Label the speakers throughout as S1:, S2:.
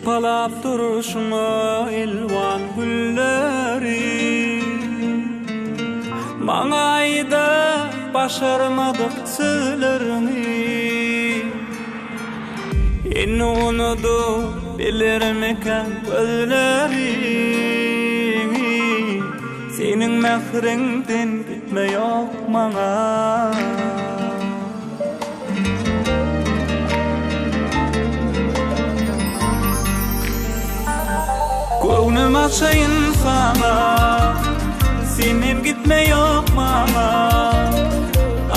S1: Çırpalap duruşma elvan gülleri Maňaýda başarmadyk sözlerimi Eni unudu bilermeken gözlerimi Seniň mähriňden gitme ýok maňa Gönlüm açayın sana Senin gitme yok mama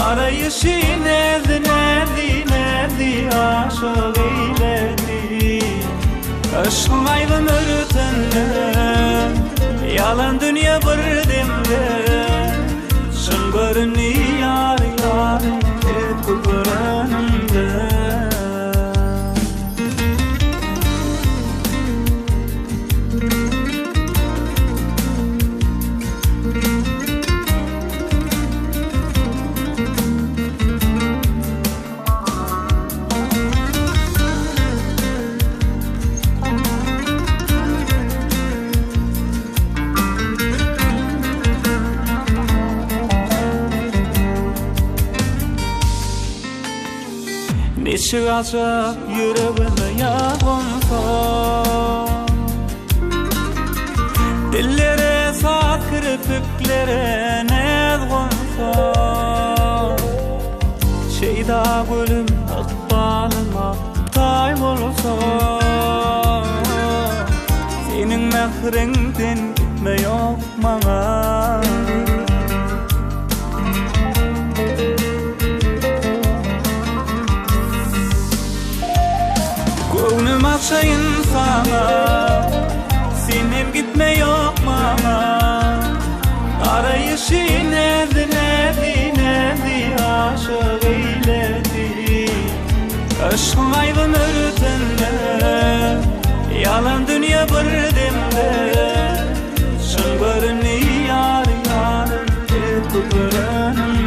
S1: Arayışı nerdi aşık eyledi Aşkın aydın örtünde Yalan dünya bir demde Şın görünü yar et kuburanımda Neçe gazap yüreğime yağınsa Dillere saat kirpiklere nezgınsa Şeyda gülüm ıkbalıma tay bolsa Senin mähriňden gitme ýok maňa Gönlüm açayın sana Senin gitme yok mama Arayışı nerdi aşık eyledi Aşkın aydın örtünde Yalan dünya bir demde Şın görünü yar et kuburanımda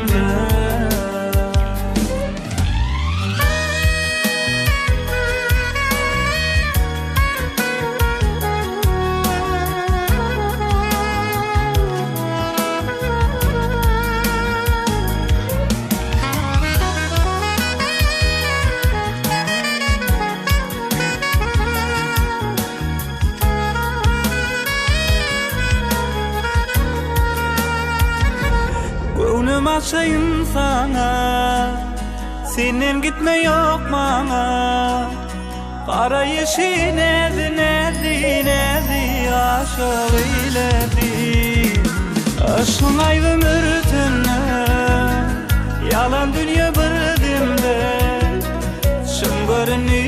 S1: Gönlüm açayın sana Senin gitme yok maňa Garayışı nerdi aşık eyledi Aşkın aydın örtünde Yalan dünya bir demde Şın görünü